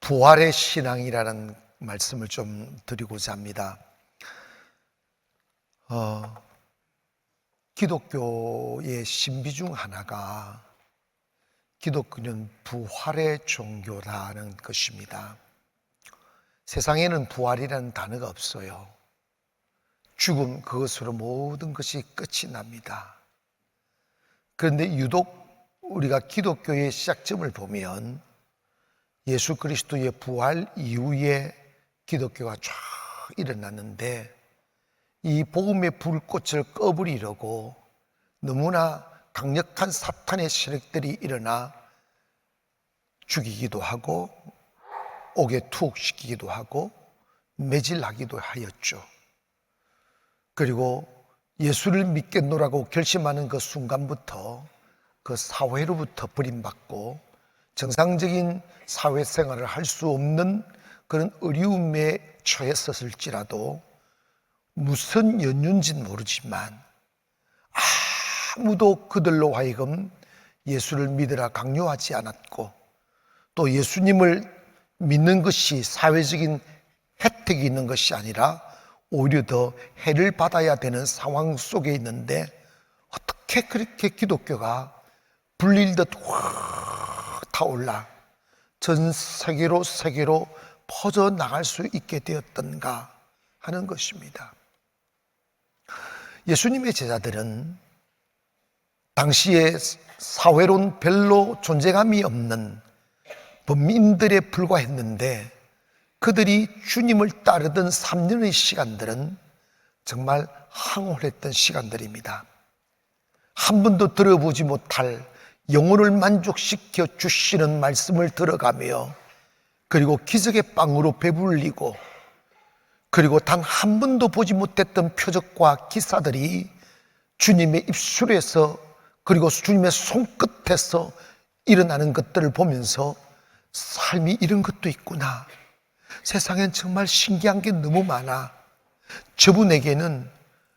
부활의 신앙이라는 말씀을 좀 드리고자 합니다. 기독교의 신비 중 하나가 기독교는 부활의 종교라는 것입니다. 세상에는 부활이라는 단어가 없어요. 죽음, 그것으로 모든 것이 끝이 납니다. 그런데 유독 우리가 기독교의 시작점을 보면 예수 그리스도의 부활 이후에 기독교가 쫙 일어났는데, 이 복음의 불꽃을 꺼버리려고 너무나 강력한 사탄의 세력들이 일어나 죽이기도 하고 옥에 투옥시키기도 하고 매질하기도 하였죠. 그리고 예수를 믿겠노라고 결심하는 그 순간부터 그 사회로부터 버림받고 정상적인 사회생활을 할 수 없는 그런 어려움에 처했었을지라도 무슨 연륜인지는 모르지만 아무도 그들로 하여금 예수를 믿으라 강요하지 않았고, 또 예수님을 믿는 것이 사회적인 혜택이 있는 것이 아니라 오히려 더 해를 받아야 되는 상황 속에 있는데, 어떻게 그렇게 기독교가 불릴듯 확 타올라 전 세계로 퍼져나갈 수 있게 되었던가 하는 것입니다. 예수님의 제자들은 당시에 사회론 별로 존재감이 없는 범인들에 불과했는데, 그들이 주님을 따르던 3년의 시간들은 정말 황홀했던 시간들입니다. 한 번도 들어보지 못할 영혼을 만족시켜 주시는 말씀을 들어가며, 그리고 기적의 빵으로 배불리고, 그리고 단 한 번도 보지 못했던 표적과 기사들이 주님의 입술에서, 그리고 주님의 손끝에서 일어나는 것들을 보면서 삶이 이런 것도 있구나, 세상엔 정말 신기한 게 너무 많아, 저분에게는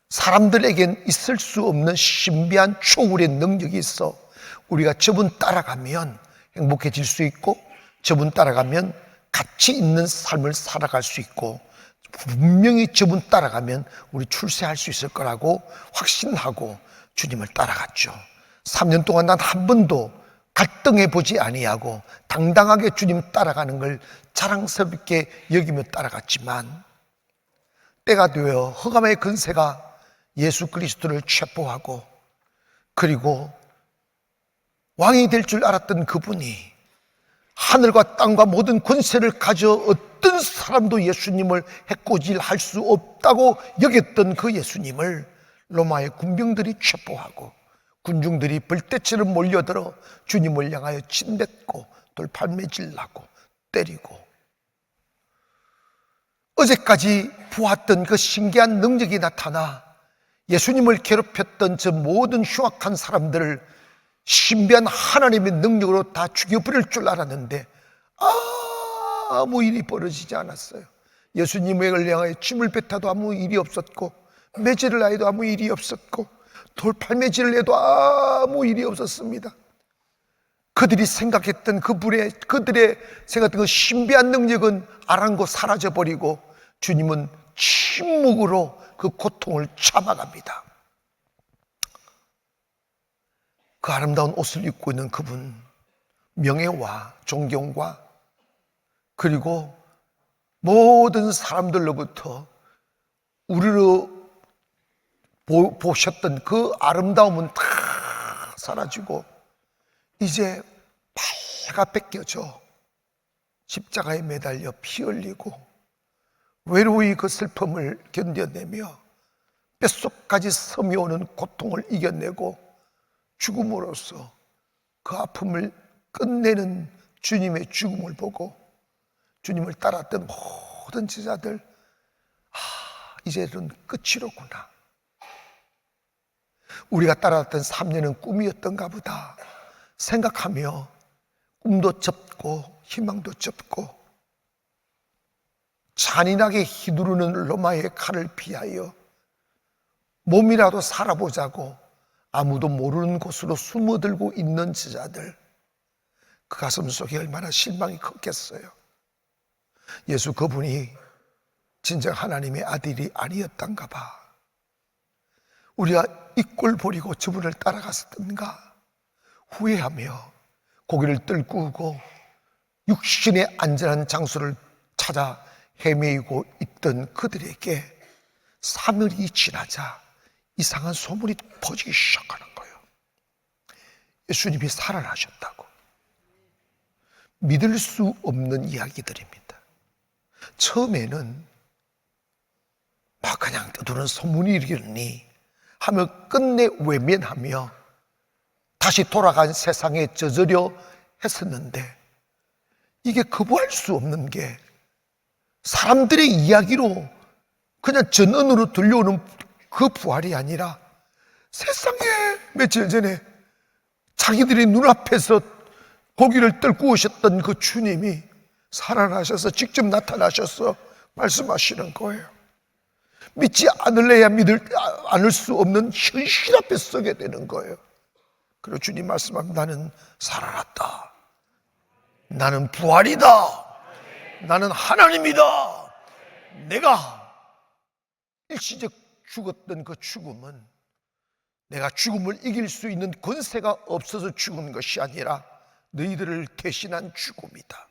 사람들에겐 있을 수 없는 신비한 초월의 능력이 있어, 우리가 저분 따라가면 행복해질 수 있고, 저분 따라가면 가치 있는 삶을 살아갈 수 있고, 분명히 저분 따라가면 우리 출세할 수 있을 거라고 확신하고 주님을 따라갔죠. 3년 동안 난 한 번도 갈등해 보지 아니하고 당당하게 주님 따라가는 걸 자랑스럽게 여기며 따라갔지만, 때가 되어 흑암의 근세가 예수 그리스도를 체포하고, 그리고 왕이 될 줄 알았던 그분이 하늘과 땅과 모든 권세를 가져 어떤 사람도 예수님을 해코지할 수 없다고 여겼던 그 예수님을 로마의 군병들이 체포하고 군중들이 벌떼처럼 몰려들어 주님을 향하여 침뱉고 돌팔매질하고 때리고, 어제까지 보았던 그 신기한 능력이 나타나 예수님을 괴롭혔던 저 모든 흉악한 사람들을 신비한 하나님의 능력으로 다 죽여버릴 줄 알았는데 아무 일이 벌어지지 않았어요. 예수님을 향하여 침을 뱉어도 아무 일이 없었고, 매질을 해도 아무 일이 없었고, 돌팔매질을 해도 아무 일이 없었습니다. 그들이 생각했던 그들의 생각했던 그 신비한 능력은 아랑곳 사라져버리고 주님은 침묵으로 그 고통을 참아갑니다. 그 아름다운 옷을 입고 있는 그분, 명예와 존경과 그리고 모든 사람들로부터 우리로 보셨던 그 아름다움은 다 사라지고 이제 발가 벗겨져 십자가에 매달려 피 흘리고 외로이 그 슬픔을 견뎌내며 뼛속까지 스며오는 고통을 이겨내고 죽음으로써 그 아픔을 끝내는 주님의 죽음을 보고 주님을 따랐던 모든 제자들, 이제는 끝이로구나. 우리가 따랐던 3년은 꿈이었던가 보다 생각하며 꿈도 접고 희망도 접고 잔인하게 휘두르는 로마의 칼을 피하여 몸이라도 살아보자고 아무도 모르는 곳으로 숨어들고 있는 제자들, 그 가슴 속에 얼마나 실망이 컸겠어요. 예수 그분이 진정 하나님의 아들이 아니었던가 봐. 우리가 이 꼴 보리고 저분을 따라갔었던가 후회하며 고개를 떨구고 육신의 안전한 장소를 찾아 헤매이고 있던 그들에게 사흘이 지나자 이상한 소문이 퍼지기 시작하는 거예요. 예수님이 살아나셨다고. 믿을 수 없는 이야기들입니다. 처음에는 막 그냥 떠도는 소문이 이르니 하며 끝내 외면하며 다시 돌아간 세상에 젖으려 했었는데, 이게 거부할 수 없는 게 사람들의 이야기로 그냥 전언으로 들려오는 그 부활이 아니라 세상에 며칠 전에 자기들의 눈앞에서 고기를 뜰고 오셨던 그 주님이 살아나셔서 직접 나타나셔서 말씀하시는 거예요. 믿지 않을래야 않을 수 없는 현실 앞에 서게 되는 거예요. 그리고 주님 말씀합니다. 나는 살아났다. 나는 부활이다. 나는 하나님이다. 내가 일시적 죽었던 그 죽음은 내가 죽음을 이길 수 있는 권세가 없어서 죽은 것이 아니라 너희들을 대신한 죽음이다.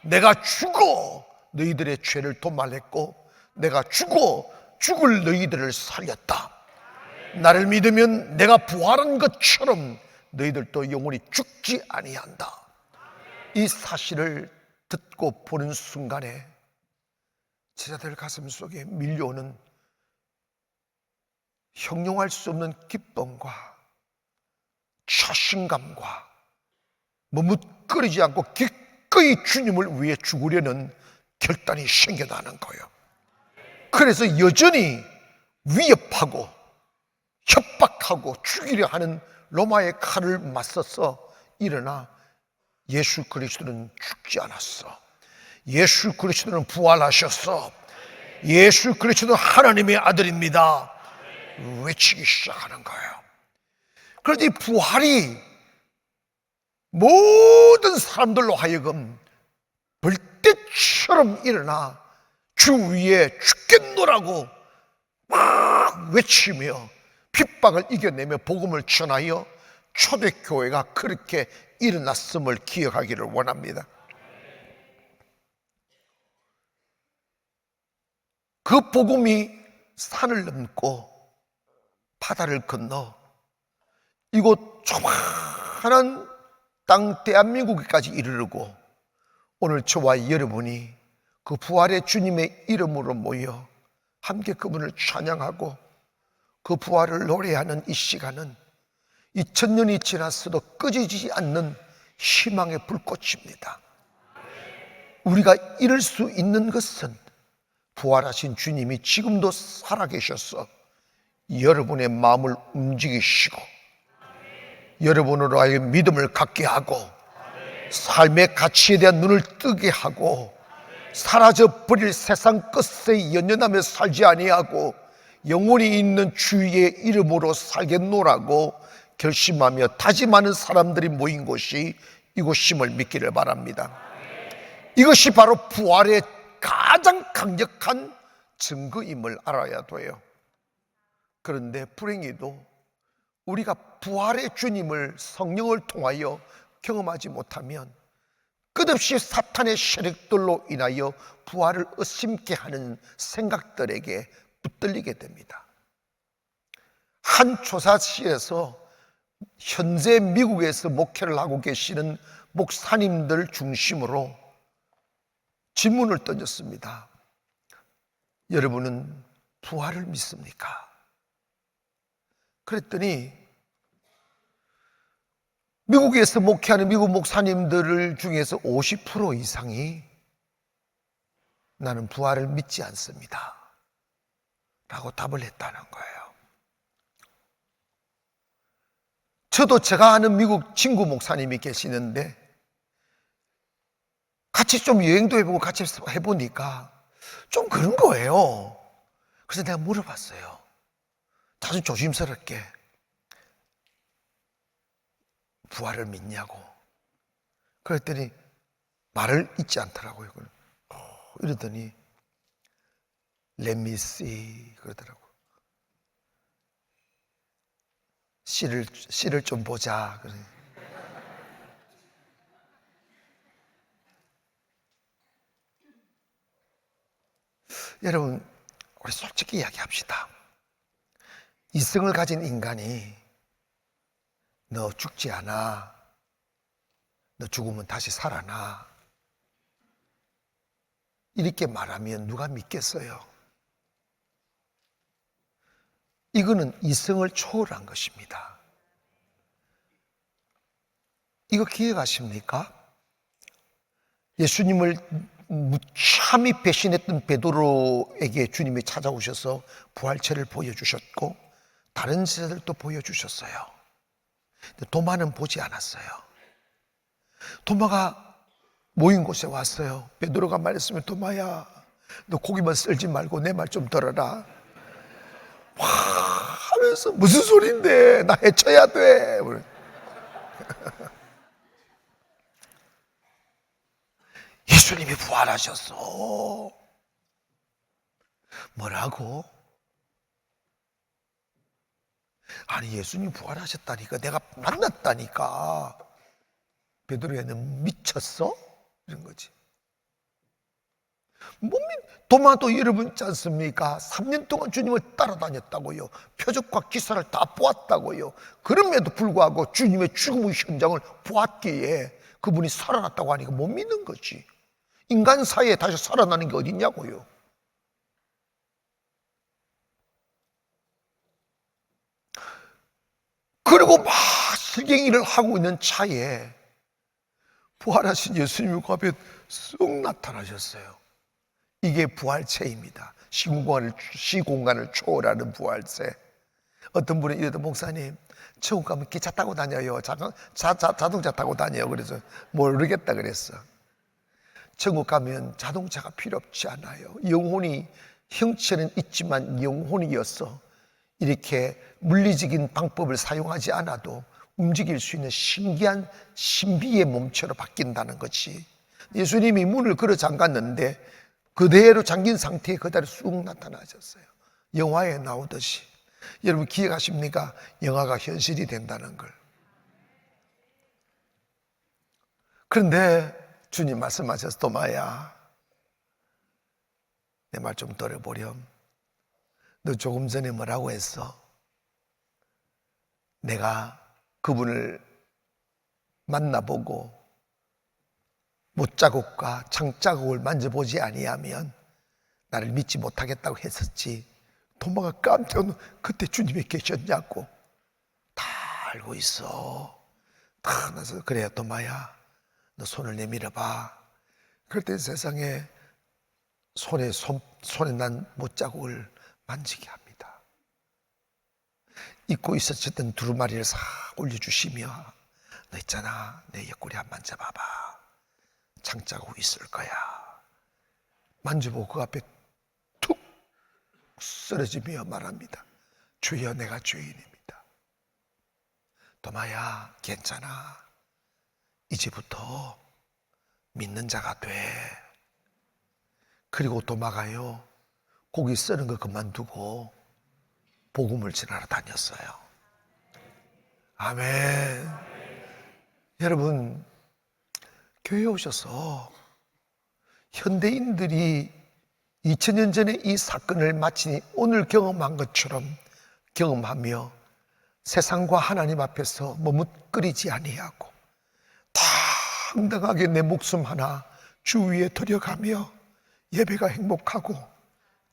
내가 죽어 너희들의 죄를 도말했고 내가 죽어 죽을 너희들을 살렸다. 나를 믿으면 내가 부활한 것처럼 너희들도 영원히 죽지 아니한다. 이 사실을 듣고 보는 순간에 제자들 가슴 속에 밀려오는 형용할 수 없는 기쁨과 자신감과 머뭇거리지 않고 기꺼이 주님을 위해 죽으려는 결단이 생겨나는 거예요. 그래서 여전히 위협하고 협박하고 죽이려 하는 로마의 칼을 맞서서 일어나 예수 그리스도는 죽지 않았어. 예수 그리스도는 부활하셨어. 예수 그리스도는 하나님의 아들입니다. 외치기 시작하는 거예요. 그런데 이 부활이 모든 사람들로 하여금 벌떼처럼 일어나 주 위에 죽겠노라고 막 외치며 핍박을 이겨내며 복음을 전하여 초대교회가 그렇게 일어났음을 기억하기를 원합니다. 그 복음이 산을 넘고 바다를 건너 이곳 조그마한 땅 대한민국에까지 이르르고 오늘 저와 여러분이 그 부활의 주님의 이름으로 모여 함께 그분을 찬양하고 그 부활을 노래하는 이 시간은 2000년이 지났어도 꺼지지 않는 희망의 불꽃입니다. 우리가 이룰 수 있는 것은 부활하신 주님이 지금도 살아계셔서 여러분의 마음을 움직이시고 여러분으로 하여금 믿음을 갖게 하고 삶의 가치에 대한 눈을 뜨게 하고 사라져버릴 세상 끝에 연연하며 살지 아니하고 영원히 있는 주의 이름으로 살겠노라고 결심하며 다짐하는 사람들이 모인 곳이 이곳임을 믿기를 바랍니다. 이것이 바로 부활의 가장 강력한 증거임을 알아야 돼요. 그런데 불행히도 우리가 부활의 주님을 성령을 통하여 경험하지 못하면 끝없이 사탄의 세력들로 인하여 부활을 의심케 하는 생각들에게 붙들리게 됩니다. 한 조사실에서 현재 미국에서 목회를 하고 계시는 목사님들 중심으로 질문을 던졌습니다. 여러분은 부활을 믿습니까? 그랬더니 미국에서 목회하는 미국 목사님들 중에서 50% 이상이 나는 부활을 믿지 않습니다 라고 답을 했다는 거예요. 저도 제가 아는 미국 친구 목사님이 계시는데 같이 좀 여행도 해보고 같이 해보니까 좀 그런 거예요. 그래서 내가 물어봤어요. 아주 조심스럽게 부활을 믿냐고. 그랬더니 말을 잊지 않더라고요. 이러더니 Let me see 그러더라고. 씨를 좀 보자. 그래. 여러분, 우리 솔직히 이야기합시다. 이성을 가진 인간이 너 죽지 않아, 너 죽으면 다시 살아나, 이렇게 말하면 누가 믿겠어요? 이거는 이성을 초월한 것입니다. 이거 기억하십니까? 예수님을 무참히 배신했던 베드로에게 주님이 찾아오셔서 부활체를 보여주셨고 다른 제자들도 보여주셨어요. 근데 도마는 보지 않았어요. 도마가 모인 곳에 왔어요. 베드로가 말했으면 도마야, 너 고기만 썰지 말고 내 말 좀 들어라. 와 하면서 무슨 소린데 나 해쳐야 돼. 예수님이 부활하셨어. 뭐라고? 아니 예수님 부활하셨다니까, 내가 만났다니까. 베드로는 미쳤어? 이런 거지. 도마도 여러분 있지 않습니까? 3년 동안 주님을 따라다녔다고요. 표적과 기사를 다 보았다고요. 그럼에도 불구하고 주님의 죽음의 현장을 보았기에 그분이 살아났다고 하니까 못 믿는 거지. 인간 사이에 다시 살아나는 게 어딨냐고요. 그리고 막 실갱이를 하고 있는 차에 부활하신 예수님이 그 앞에 쑥 나타나셨어요. 이게 부활체입니다. 시공간을 초월하는 부활체. 어떤 분은 이래도 목사님 천국 가면 기차 타고 다녀요. 자동차 타고 다녀요. 그래서 모르겠다 그랬어. 천국 가면 자동차가 필요 없지 않아요. 영혼이, 형체는 있지만 영혼이어서 이렇게 물리적인 방법을 사용하지 않아도 움직일 수 있는 신기한 신비의 몸체로 바뀐다는 거지. 예수님이 문을 걸어 잠갔는데 그대로 잠긴 상태에 그대로 쑥 나타나셨어요. 영화에 나오듯이. 여러분 기억하십니까? 영화가 현실이 된다는 걸. 그런데 주님 말씀하셔서 도마야, 내 말 좀 들어보렴. 너 조금 전에 뭐라고 했어? 내가 그분을 만나보고 못자국과 창자국을 만져보지 아니하면 나를 믿지 못하겠다고 했었지. 도마가 깜짝 놀라 그때 주님이 계셨냐고. 다 알고 있어. 다 나서 그래요 도마야 너 손을 내밀어봐. 그럴 때 세상에 손에 난 못자국을 만지게 합니다. 입고 있었던 두루마리를 싹 올려주시며 너 있잖아 내 옆구리 한번 만져봐봐. 창자국 있을 거야. 만져보고 그 앞에 툭 쓰러지며 말합니다. 주여 내가 죄인입니다. 도마야 괜찮아. 이제부터 믿는 자가 돼. 그리고 도마가요 고기 쓰는 거 그만두고 복음을 전하러 다녔어요. 아멘. 여러분 교회에 오셔서 현대인들이 2000년 전에 이 사건을 마치 오늘 경험한 것처럼 경험하며 세상과 하나님 앞에서 머뭇거리지 아니하고 당당하게 내 목숨 하나 주 위에 들여가며 예배가 행복하고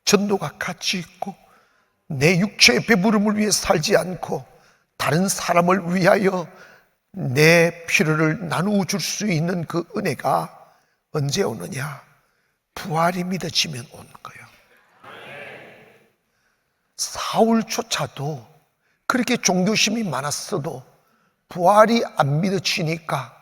전도가 가치 있고 내 육체의 배부름을 위해 살지 않고 다른 사람을 위하여 내 필요를 나누어 줄 수 있는 그 은혜가 언제 오느냐? 부활이 믿어지면 오는 거예요. 사울조차도 그렇게 종교심이 많았어도 부활이 안 믿어지니까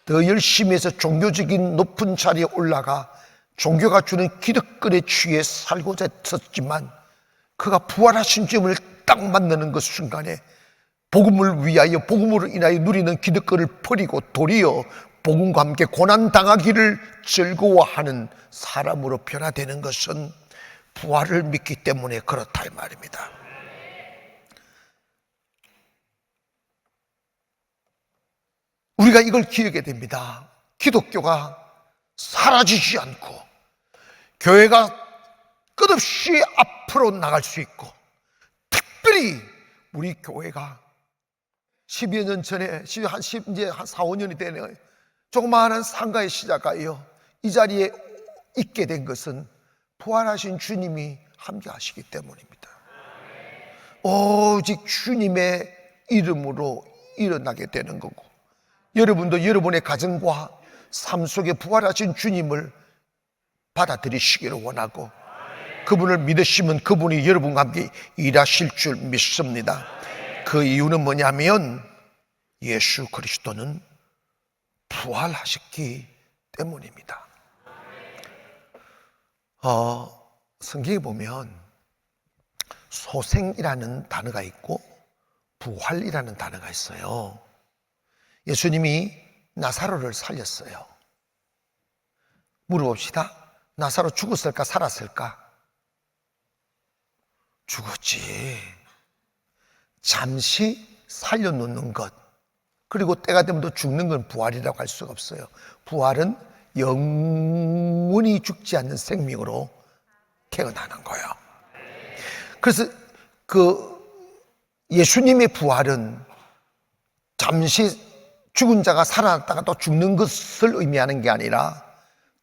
더 열심히 해서 종교적인 높은 자리에 올라가 종교가 주는 기득권에 취해 살고자 했었지만 그가 부활하신 점을 딱 만나는 그 순간에 복음을 위하여 복음으로 인하여 누리는 기득권을 버리고 도리어 복음과 함께 고난당하기를 즐거워하는 사람으로 변화되는 것은 부활을 믿기 때문에 그렇다 이 말입니다. 우리가 이걸 기억해야 됩니다. 기독교가 사라지지 않고 교회가 끝없이 앞으로 나갈 수 있고 특별히 우리 교회가 10여 년 전에 이제 한 4, 5년이 되네요. 조그마한 상가의 시작하여 이 자리에 있게 된 것은 부활하신 주님이 함께 하시기 때문입니다. 오직 주님의 이름으로 일어나게 되는 거고 여러분도 여러분의 가정과 삶 속에 부활하신 주님을 받아들이시기를 원하고 그분을 믿으시면 그분이 여러분과 함께 일하실 줄 믿습니다. 그 이유는 뭐냐면 예수 그리스도는 부활하셨기 때문입니다. 성경에 보면 소생이라는 단어가 있고 부활이라는 단어가 있어요. 예수님이 나사로를 살렸어요. 물어봅시다. 나사로 죽었을까 살았을까? 죽었지. 잠시 살려놓는 것 그리고 때가 되면 또 죽는 건 부활이라고 할 수가 없어요. 부활은 영원히 죽지 않는 생명으로 태어나는 거예요. 그래서 예수님의 부활은 잠시 죽은 자가 살아났다가 또 죽는 것을 의미하는 게 아니라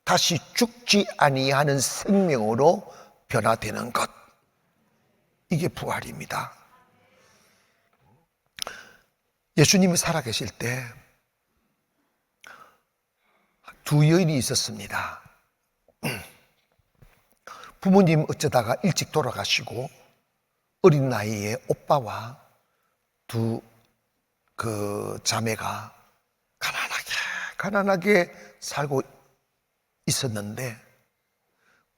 다시 죽지 아니하는 생명으로 변화되는 것, 이게 부활입니다. 예수님이 살아계실 때 두 여인이 있었습니다. 부모님 어쩌다가 일찍 돌아가시고 어린 나이에 오빠와 두 자매가 가난하게 살고 있었는데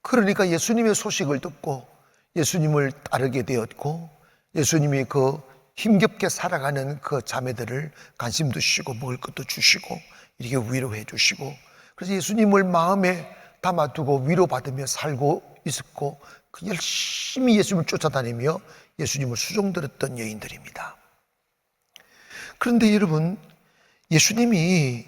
그러니까 예수님의 소식을 듣고 예수님을 따르게 되었고 예수님이 그 힘겹게 살아가는 그 자매들을 관심도 주시고 먹을 것도 주시고 이렇게 위로해 주시고 그래서 예수님을 마음에 담아두고 위로받으며 살고 있었고 열심히 예수님을 쫓아다니며 예수님을 수종들었던 여인들입니다. 그런데 여러분 예수님이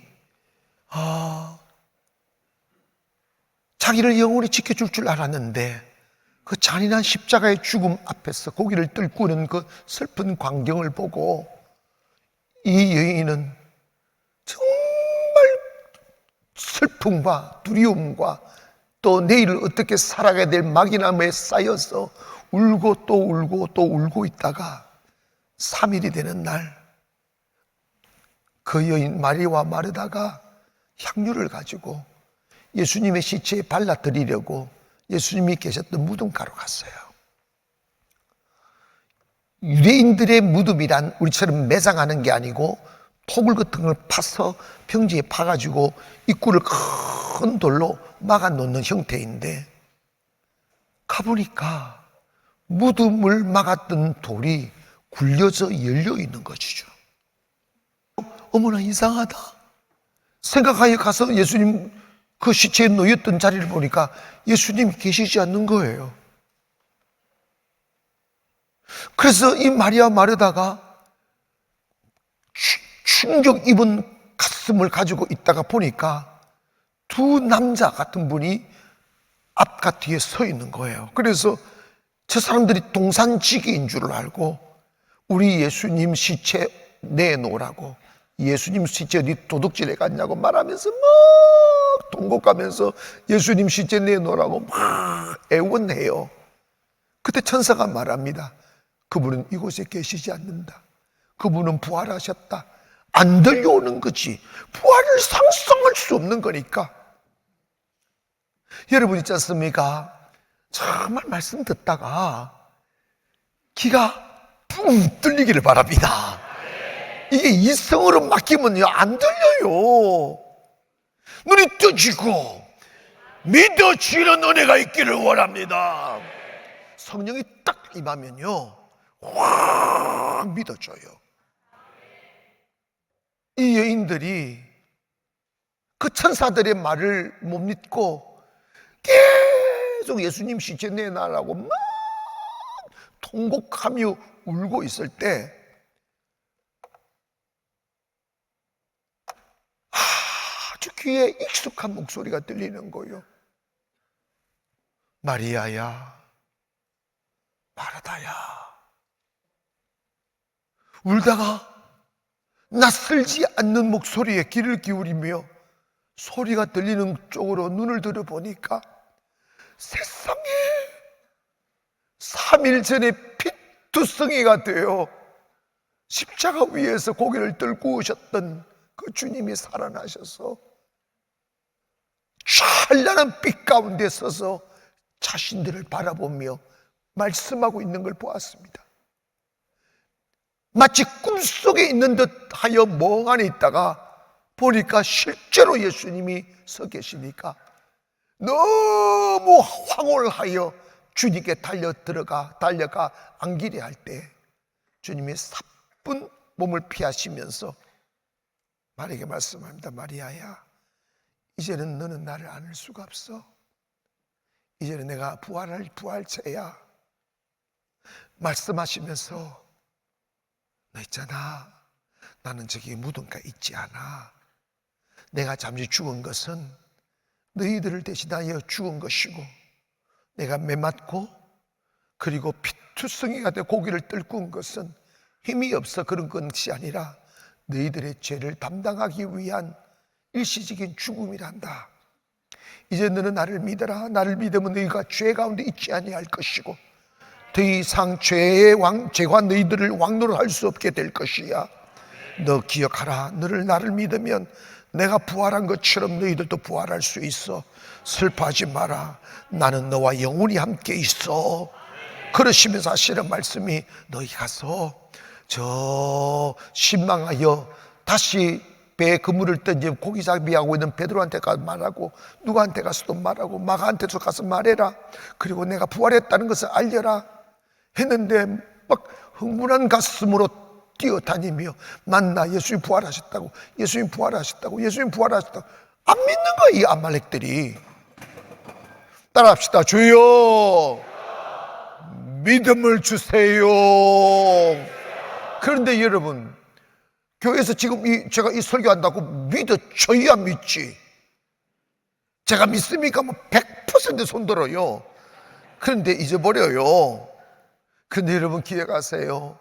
자기를 영원히 지켜줄 줄 알았는데 그 잔인한 십자가의 죽음 앞에서 고개를 떨구는 그 슬픈 광경을 보고 이 여인은 정말 슬픔과 두려움과 또 내일을 어떻게 살아가야 될 막연함에 쌓여서 울고 또 울고 또 울고 있다가 3일이 되는 날 그 여인 마리와 마르다가 향유를 가지고 예수님의 시체에 발라드리려고 예수님이 계셨던 무덤가로 갔어요. 유대인들의 무덤이란 우리처럼 매장하는 게 아니고 토굴 같은 걸 파서 평지에 파가지고 입구를 큰 돌로 막아놓는 형태인데 가보니까 무덤을 막았던 돌이 굴려져 열려 있는 것이죠. 어머나 이상하다 생각하여 가서 예수님 그 시체에 놓였던 자리를 보니까 예수님이 계시지 않는 거예요. 그래서 이 마리아 마르다가 충격 입은 가슴을 가지고 있다가 보니까 두 남자 같은 분이 앞과 뒤에 서 있는 거예요. 그래서 저 사람들이 동산지기인 줄 알고 우리 예수님 시체 내놓으라고, 예수님 시체 어디 도둑질해 갔냐고 말하면서 막 동곡하면서 예수님 시체 내놓으라고 막 애원해요. 그때 천사가 말합니다. 그분은 이곳에 계시지 않는다. 그분은 부활하셨다. 안 들려오는 거지. 부활을 상상할 수 없는 거니까. 여러분 있지 않습니까? 정말 말씀 듣다가 귀가 뿡 뚫리기를 바랍니다. 이게 이성으로 맡기면요 안 들려요. 눈이 떠지고 믿어지는 은혜가 있기를 원합니다. 성령이 딱 임하면요 확 믿어져요. 이 여인들이 그 천사들의 말을 못 믿고 계속 예수님 시체 내놔라고 막 통곡하며 울고 있을 때 아주 귀에 익숙한 목소리가 들리는 거예요. 마리아야, 마르다야. 울다가 낯설지 않는 목소리에 귀를 기울이며 소리가 들리는 쪽으로 눈을 들어보니까 세상에 3일 전에 피투성이가 되어 십자가 위에서 고개를 들고 오셨던 그 주님이 살아나셔서 찬란한 빛 가운데 서서 자신들을 바라보며 말씀하고 있는 걸 보았습니다. 마치 꿈속에 있는 듯 하여 멍하니 있다가 보니까 실제로 예수님이 서 계시니까 너무 황홀하여 주님께 달려가 안기려 할 때 주님이 사뿐 몸을 피하시면서 마리아에게 말씀합니다. 마리아야, 이제는 너는 나를 안을 수가 없어. 이제는 내가 부활할 부활체야. 말씀하시면서 너 있잖아, 나는 저기 무덤가에 있지 않아. 내가 잠시 죽은 것은 너희들을 대신하여 죽은 것이고 내가 매맞고 그리고 피투성이가 되어 고기를 뚫고 온 것은 힘이 없어 그런 것이 아니라 너희들의 죄를 담당하기 위한 일시적인 죽음이란다. 이제 너는 나를 믿어라. 나를 믿으면 너희가 죄 가운데 있지 아니할 것이고 더 이상 죄가 너희들을 왕노릇할 수 없게 될 것이야. 너 기억하라. 너를 나를 믿으면 내가 부활한 것처럼 너희들도 부활할 수 있어. 슬퍼하지 마라. 나는 너와 영원히 함께 있어. 그러시면서 하시는 말씀이 너희 가서 저 신망하여 다시 배에 그물을 던져 고기잡이하고 있는 베드로한테 가서 말하고 누구한테 가서도 말하고 마가한테도 가서 말해라. 그리고 내가 부활했다는 것을 알려라 했는데 막 흥분한 가슴으로 뛰어다니며 만나 예수님 부활하셨다고, 예수님 부활하셨다고, 예수님 부활하셨다고 안 믿는 거야. 이 아말렉들이. 따라합시다. 주여 믿음을 주세요. 그런데 여러분, 교회에서 지금 제가 이 설교한다고 믿어줘야 믿지. 제가 믿습니까? 뭐 100% 손들어요. 그런데 잊어버려요. 근데 여러분 기억하세요.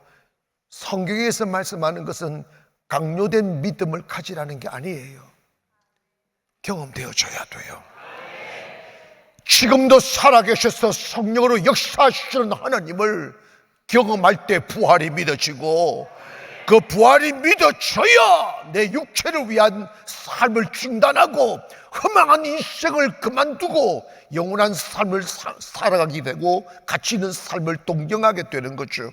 성경에서 말씀하는 것은 강요된 믿음을 가지라는 게 아니에요. 경험되어져야 돼요. 지금도 살아계셔서 성령으로 역사하시는 하나님을 경험할 때 부활이 믿어지고, 그 부활이 믿어져야 내 육체를 위한 삶을 중단하고 허망한 인생을 그만두고 영원한 삶을 살아가게 되고 가치 있는 삶을 동경하게 되는 거죠.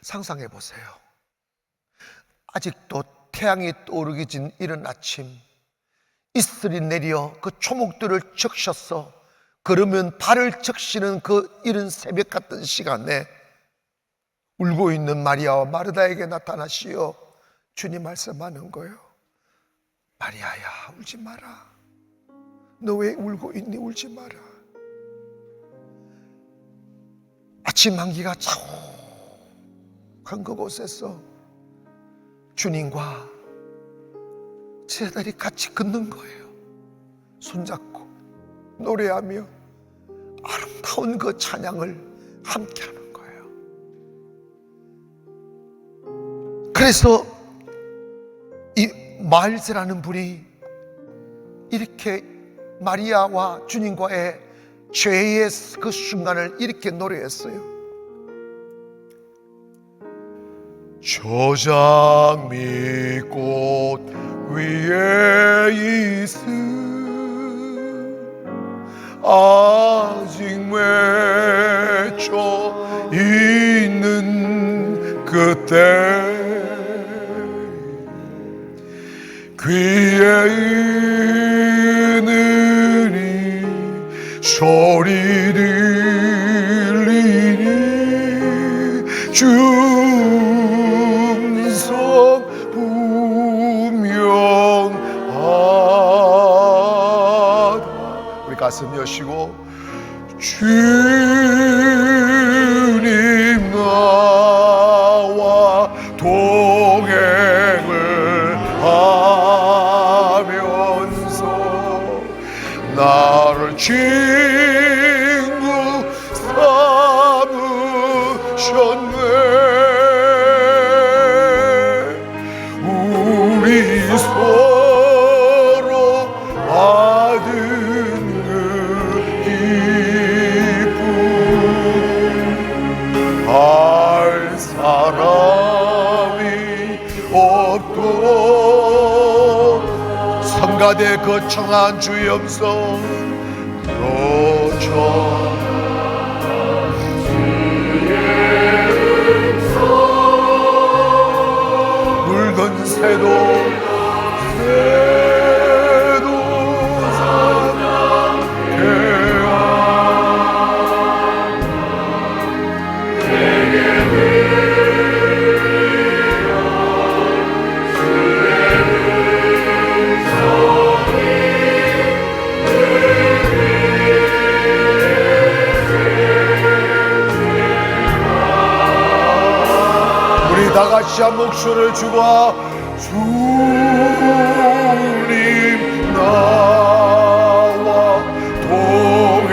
상상해 보세요. 아직도 태양이 떠오르기 전 이른 아침, 이슬이 내려 그 초목들을 적셔서 걸으면 발을 적시는 그 이른 새벽 같은 시간에 울고 있는 마리아와 마르다에게 나타나시어 주님 말씀하는 거예요. 마리아야, 울지 마라. 너 왜 울고 있니? 울지 마라. 아침 한기가 자욱한 그곳에서 주님과 제자들이 같이 걷는 거예요. 손잡고 노래하며 아름다운 그 찬양을 함께하는 거예요. 그래서 이 마일스라는 분이 이렇게 마리아와 주님과의 죄의 그 순간을 이렇게 노래했어요. 저장미꽃 위에 있음 아직 맺혀 있는 그때 귀에 있느니 소리 들리니 중성 분명하다. 우리 가슴 여시고 주님 나와 동행을 하면서 나를 친구 삼으셨네. 우리 서로 받은 그 기쁨 알 사람이 없도 성가대 거청한 주의 음성 붉은 새도 다 같이 한 목소리를 주고 주님 나와 동행을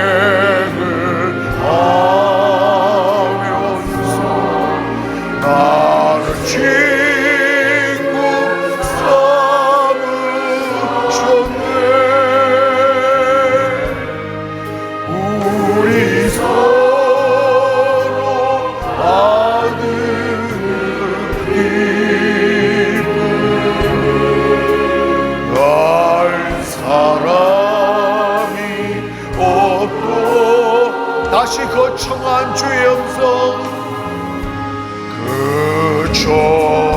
하면서 나를 친구 삼으셨네. 우리 서로 받은 날 사람이 없고 다시 거청한 주의 음성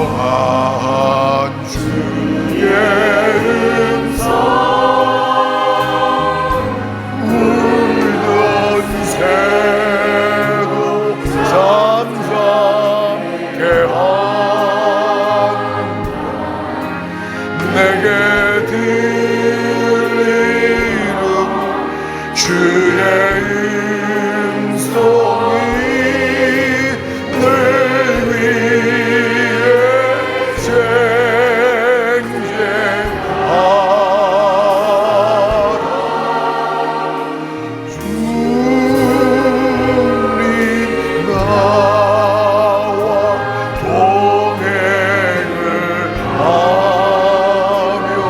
거청한 주의 음성 울던 새도 잠잠케 내게 들리는 주의 음성이 늘 위해 쟁쟁하라. 주님 나와 동행을 하며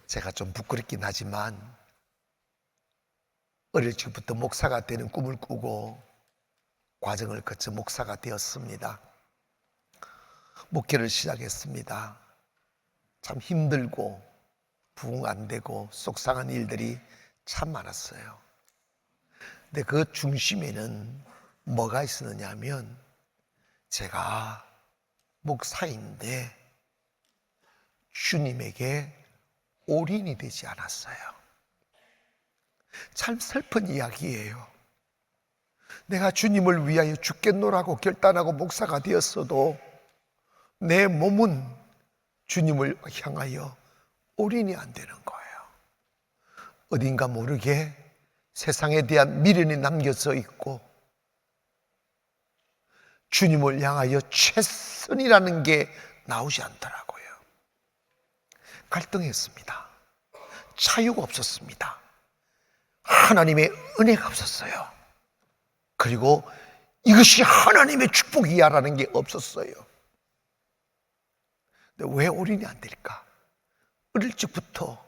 제가 좀 부끄럽긴 하지만 어릴 적부터 목사가 되는 꿈을 꾸고 과정을 거쳐 목사가 되었습니다. 목회를 시작했습니다. 참 힘들고 부응 안 되고 속상한 일들이 참 많았어요. 근데 그 중심에는 뭐가 있었느냐 하면 제가 목사인데 주님에게 올인이 되지 않았어요. 참 슬픈 이야기예요. 내가 주님을 위하여 죽겠노라고 결단하고 목사가 되었어도 내 몸은 주님을 향하여 올인이 안 되는 거예요. 어딘가 모르게 세상에 대한 미련이 남겨져 있고 주님을 향하여 최선이라는 게 나오지 않더라고요. 갈등했습니다. 자유가 없었습니다. 하나님의 은혜가 없었어요. 그리고 이것이 하나님의 축복이야라는 게 없었어요. 근데 왜 올인이 안 될까? 어릴 적부터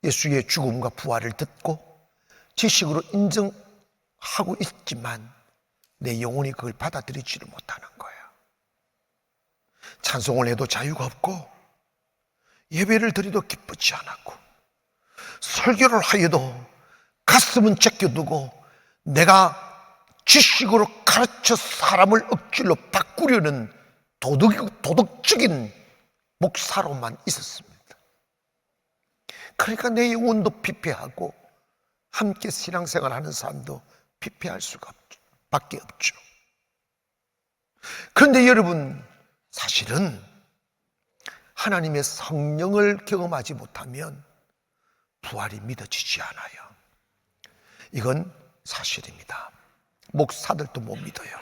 예수의 죽음과 부활을 듣고 지식으로 인정하고 있지만 내 영혼이 그걸 받아들이지를 못하는 거예요. 찬송을 해도 자유가 없고 예배를 드려도 기쁘지 않았고 설교를 하여도 가슴은 제껴두고 내가 지식으로 가르쳐 사람을 억지로 바꾸려는 도덕적인 목사로만 있었습니다. 그러니까 내 영혼도 피폐하고 함께 신앙생활하는 사람도 피폐할 수가 밖에 없죠. 그런데 여러분, 사실은 하나님의 성령을 경험하지 못하면 부활이 믿어지지 않아요. 이건 사실입니다. 목사들도 못 믿어요.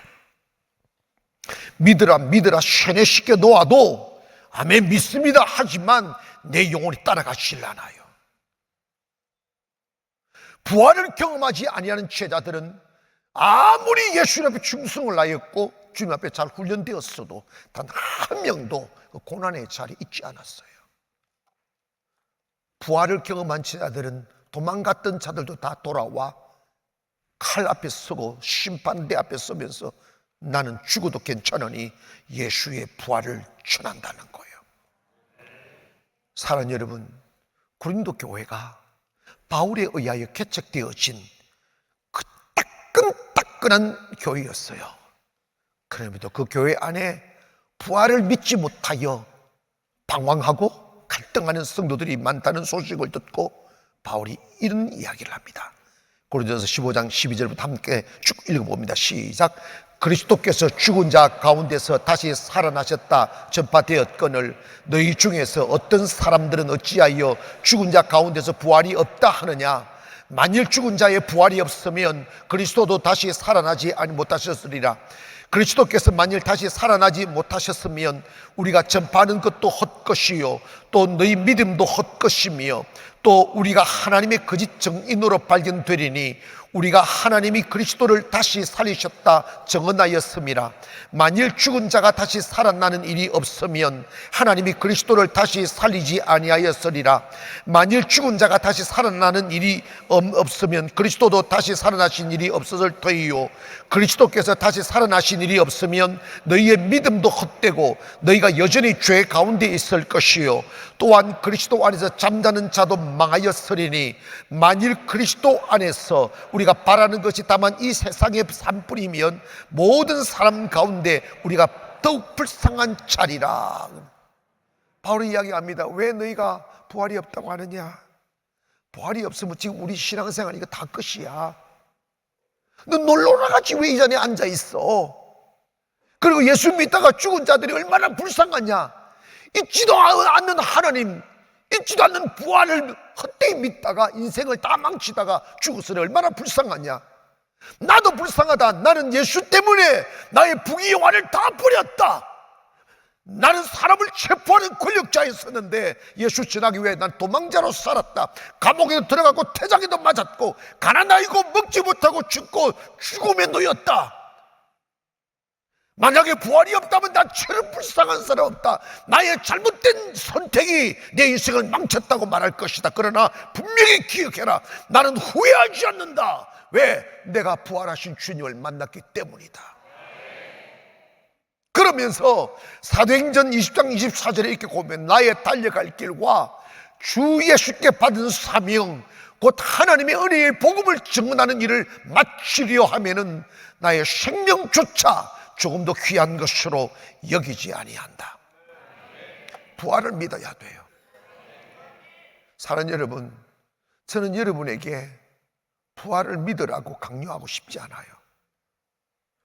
믿으라 세뇌시켜 놓아도 아멘 믿습니다 하지만 내 영혼이 따라가질 않아요. 부활을 경험하지 아니하는 제자들은 아무리 예수님 앞에 충성을 다했고 주님 앞에 잘 훈련되었어도 단 한 명도 그 고난의 자리에 있지 않았어요. 부활을 경험한 제자들은 도망갔던 자들도 다 돌아와 칼 앞에 서고 심판대 앞에 서면서 나는 죽어도 괜찮으니 예수의 부활을 전한다는 거예요. 사랑하는 여러분, 고린도 교회가 바울에 의하여 개척되어진 그 따끈따끈한 교회였어요. 그럼에도 그 교회 안에 부활을 믿지 못하여 방황하고 갈등하는 성도들이 많다는 소식을 듣고 바울이 이런 이야기를 합니다. 고린도전서 15장 12절부터 함께 쭉 읽어봅니다. 시작. 그리스도께서 죽은 자 가운데서 다시 살아나셨다 전파되었거늘 너희 중에서 어떤 사람들은 어찌하여 죽은 자 가운데서 부활이 없다 하느냐. 만일 죽은 자의 부활이 없으면 그리스도도 다시 살아나지 못하셨으리라. 그리스도께서 만일 다시 살아나지 못하셨으면 우리가 전파하는 것도 헛것이요 또 너희 믿음도 헛것이며 또 우리가 하나님의 거짓 정인으로 발견되리니 우리가 하나님이 그리스도를 다시 살리셨다 정언하였음이라. 만일 죽은 자가 다시 살아나는 일이 없으면 하나님이 그리스도를 다시 살리지 아니하였으리라. 만일 죽은 자가 다시 살아나는 일이 없으면 그리스도도 다시 살아나신 일이 없었을 터이요 그리스도께서 다시 살아나신 일이 없으면 너희의 믿음도 헛되고 너희가 여전히 죄 가운데 있을 것이요 또한 그리스도 안에서 잠자는 자도 망하였으리니 만일 그리스도 안에서 우리가 바라는 것이 다만 이 세상의 삶뿐이면 모든 사람 가운데 우리가 더욱 불쌍한 자리라. 바울이 이야기합니다. 왜 너희가 부활이 없다고 하느냐? 부활이 없으면 지금 우리 신앙생활 이거 다 끝이야. 너 놀러나같이 왜 이 자리에 앉아있어? 그리고 예수 믿다가 죽은 자들이 얼마나 불쌍하냐? 있지도 않는 하나님, 있지도 않는 부활을 헛되이 믿다가 인생을 다 망치다가 죽었으니 얼마나 불쌍하냐? 나도 불쌍하다. 나는 예수 때문에 나의 부귀영화를 다 버렸다. 나는 사람을 체포하는 권력자에 섰는데 예수 전하기 위해 난 도망자로 살았다. 감옥에도 들어가고 태장에도 맞았고 가난하고 먹지 못하고 죽고 죽음에 놓였다. 만약에 부활이 없다면 나처럼 불쌍한 사람 없다. 나의 잘못된 선택이 내 인생을 망쳤다고 말할 것이다. 그러나 분명히 기억해라. 나는 후회하지 않는다. 왜? 내가 부활하신 주님을 만났기 때문이다. 그러면서 사도행전 20장 24절에 이렇게 보면 나의 달려갈 길과 주 예수께 받은 사명 곧 하나님의 은혜의 복음을 증언하는 일을 마치려 하면은 나의 생명조차 조금도 귀한 것으로 여기지 아니한다. 부활을 믿어야 돼요. 사랑하는 여러분, 저는 여러분에게 부활을 믿으라고 강요하고 싶지 않아요.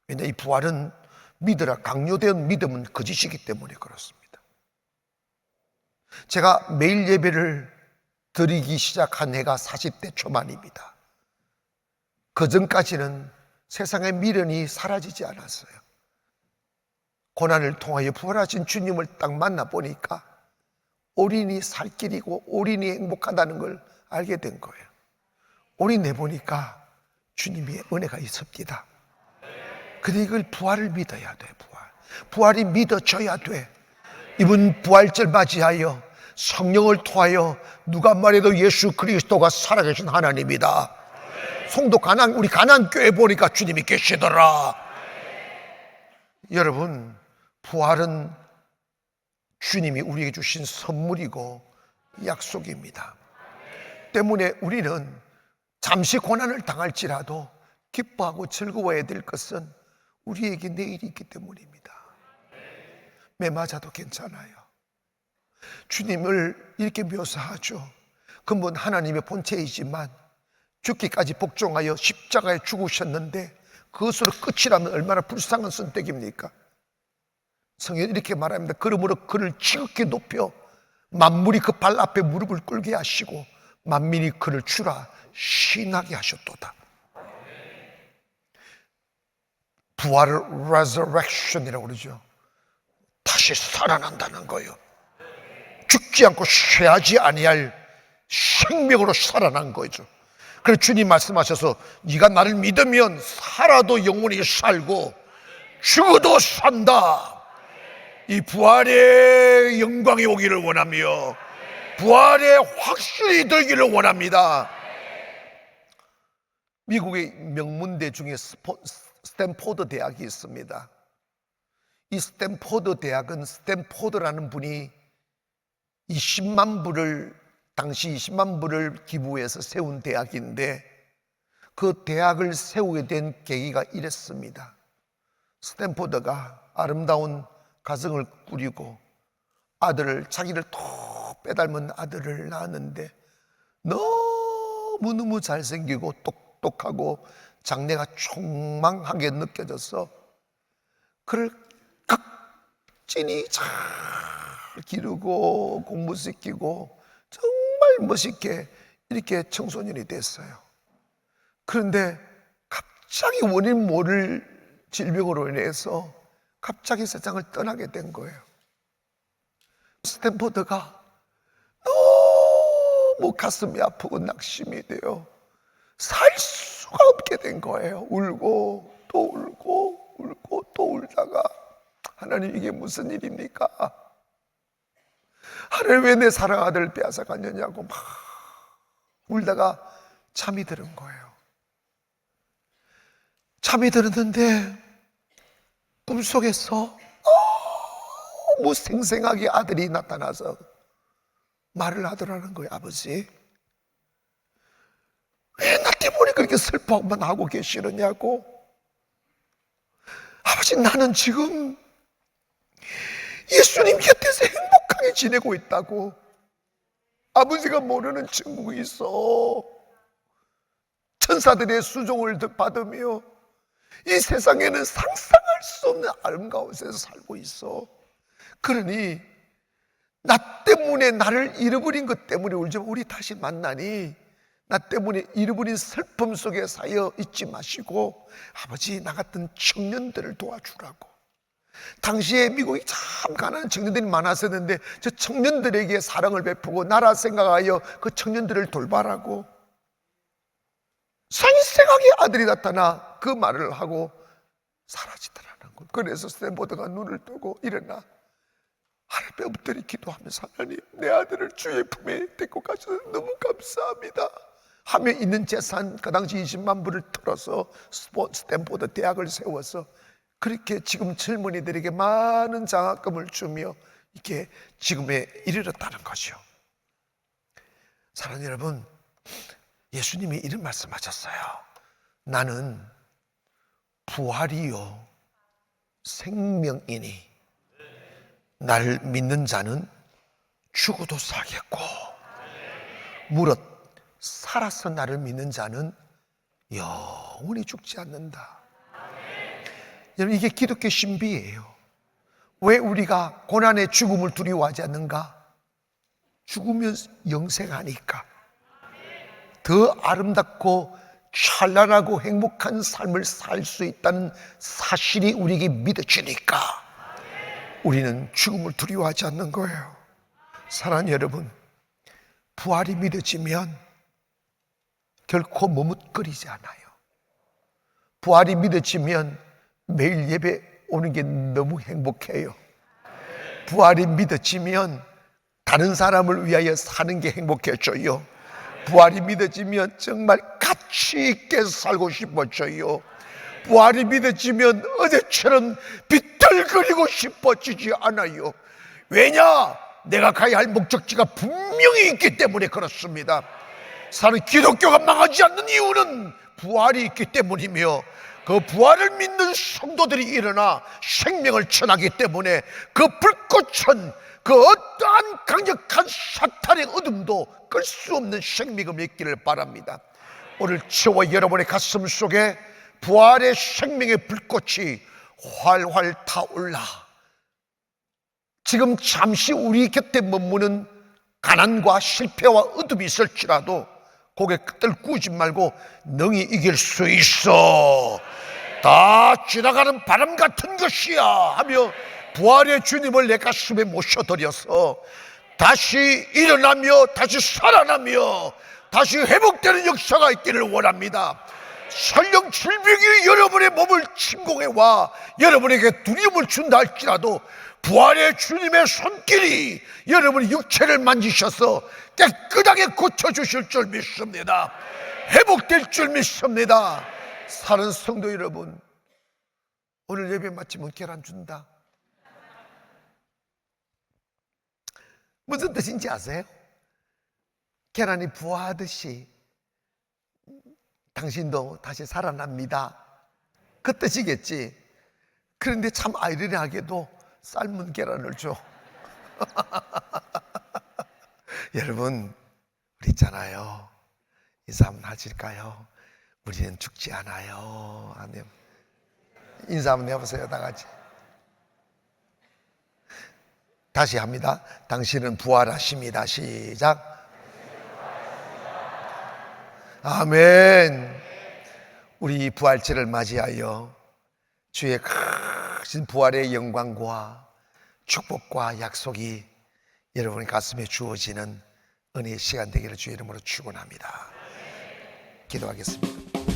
왜냐, 이 부활은 믿으라 강요된 믿음은 거짓이기 때문에 그렇습니다. 제가 매일 예배를 드리기 시작한 해가 40대 초반입니다. 그 전까지는 세상의 미련이 사라지지 않았어요. 고난을 통하여 부활하신 주님을 딱 만나보니까 올인이 살 길이고 올인이 행복하다는 걸 알게 된 거예요. 올인해보니까 주님의 은혜가 있습니다. 근데 이걸 부활을 믿어야 돼. 부활이 믿어져야 돼. 이번 부활절 맞이하여 성령을 통하여 누가 말해도 예수 그리스도가 살아계신 하나님이다. 송도 우리 가나안 교회 보니까 주님이 계시더라. 여러분, 부활은 주님이 우리에게 주신 선물이고 약속입니다. 때문에 우리는 잠시 고난을 당할지라도 기뻐하고 즐거워야 될 것은 우리에게 내일이 있기 때문입니다. 매 맞아도 괜찮아요. 주님을 이렇게 묘사하죠. 그분 하나님의 본체이지만 죽기까지 복종하여 십자가에 죽으셨는데 그것으로 끝이라면 얼마나 불쌍한 선택입니까? 성경은 이렇게 말합니다. 그러므로 그를 지극히 높여 만물이 그 발 앞에 무릎을 꿇게 하시고 만민이 그를 주라 신하게 하셨도다. 부활을 resurrection이라고 그러죠. 다시 살아난다는 거예요. 죽지 않고 쇠하지 아니할 생명으로 살아난 거죠. 그래서 주님 말씀하셔서 네가 나를 믿으면 살아도 영원히 살고 죽어도 산다. 이 부활의 영광이 오기를 원하며 부활의 확신이 들기를 원합니다. 미국의 명문대 중에 스탠포드 대학이 있습니다. 이 스탠포드 대학은 스탠포드라는 분이 20만 불을 당시 20만 불을 기부해서 세운 대학인데 그 대학을 세우게 된 계기가 이랬습니다. 스탠포드가 아름다운 가정을 꾸리고 아들을 자기를 톡 빼닮은 아들을 낳았는데 너무너무 잘생기고 똑똑하고 장래가 촉망하게 느껴져서 그를 극진히 잘 기르고 공부시키고 정말 멋있게 이렇게 청소년이 됐어요. 그런데 갑자기 원인 모를 질병으로 인해서 갑자기 세상을 떠나게 된 거예요. 스탠포드가 너무 가슴이 아프고 낙심이 돼요. 살 수가 없게 된 거예요. 울고 또 울고 울고 또 울다가 하나님 이게 무슨 일입니까? 하나님 왜 내 사랑 아들을 빼앗아갔느냐고 막 울다가 잠이 드는 거예요. 잠이 들었는데 꿈속에서 너무 생생하게 아들이 나타나서 말을 하더라는 거예요. 아버지, 왜 나 때문에 그렇게 슬퍼만 하고 계시느냐고. 아버지, 나는 지금 예수님 곁에서 행복하게 지내고 있다고. 아버지가 모르는 친구가 있어. 천사들의 수종을 받으며 이 세상에는 상상할 수 없는 아름다운 세상에서 살고 있어. 그러니 나 때문에 나를 잃어버린 것 때문에 울지만 우리 다시 만나니 나 때문에 잃어버린 슬픔 속에 쌓여 있지 마시고 아버지, 나 같은 청년들을 도와주라고. 당시에 미국이 참 가난한 청년들이 많았었는데 저 청년들에게 사랑을 베푸고 나라 생각하여 그 청년들을 돌봐라고. 생생하게 아들이 나타나 그 말을 하고 사라지더라는 그래서 스탠포드가 눈을 뜨고 일어나 하나님께 엎드려 기도하면서 하나님, 내 아들을 주의 품에 데리고 가셔서 너무 감사합니다 하며 있는 재산 그 당시 20만 불을 털어서 스탠포드 대학을 세워서 그렇게 지금 젊은이들에게 많은 장학금을 주며 이렇게 지금에 이르렀다는 거죠. 사랑하는 여러분, 예수님이 이런 말씀하셨어요. 나는 부활이요 생명이니 날 믿는 자는 죽어도 살겠고 무릇 살아서 나를 믿는 자는 영원히 죽지 않는다. 여러분, 이게 기독교 신비예요. 왜 우리가 고난의 죽음을 두려워하지 않는가? 죽으면 영생하니까. 더 아름답고 찬란하고 행복한 삶을 살 수 있다는 사실이 우리에게 믿어지니까 우리는 죽음을 두려워하지 않는 거예요. 사랑하는 여러분, 부활이 믿어지면 결코 머뭇거리지 않아요. 부활이 믿어지면 매일 예배 오는 게 너무 행복해요. 부활이 믿어지면 다른 사람을 위하여 사는 게 행복해져요. 부활이 믿어지면 정말 가치 있게 살고 싶어져요. 부활이 믿어지면 어제처럼 비틀거리고 싶어지지 않아요. 왜냐? 내가 가야 할 목적지가 분명히 있기 때문에 그렇습니다. 사는 기독교가 망하지 않는 이유는 부활이 있기 때문이며 그 부활을 믿는 성도들이 일어나 생명을 전하기 때문에 그 불꽃은 그 어떠한 강력한 사탄의 어둠도 끌 수 없는 생명을 믿기를 바랍니다. 오늘 저와 여러분의 가슴 속에 부활의 생명의 불꽃이 활활 타올라 지금 잠시 우리 곁에 머무는 가난과 실패와 어둠이 있을지라도 고개 끄덕이지 말고 능히 이길 수 있어, 다 지나가는 바람 같은 것이야 하며 부활의 주님을 내 가슴에 모셔드려서 다시 일어나며 다시 살아나며 다시 회복되는 역사가 있기를 원합니다. 설령 질병이 여러분의 몸을 침공해와 여러분에게 두려움을 준다 할지라도 부활의 주님의 손길이 여러분의 육체를 만지셔서 깨끗하게 고쳐주실 줄 믿습니다. 회복될 줄 믿습니다. 사는 성도 여러분, 오늘 예배 마치면 계란 준다. 무슨 뜻인지 아세요? 계란이 부화하듯이 당신도 다시 살아납니다, 그 뜻이겠지. 그런데 참 아이러니하게도 삶은 계란을 줘. 여러분, 우리 있잖아요, 인사 한번 하실까요? 우리는 죽지 않아요. 아멘. 인사 한번 해보세요, 다 같이. 다시 합니다. 당신은 부활하십니다. 시작. 아멘. 우리 부활절을 맞이하여 주의 크신 부활의 영광과 축복과 약속이 여러분의 가슴에 주어지는 은혜의 시간 되기를 주의 이름으로 축원합니다. 기도하겠습니다.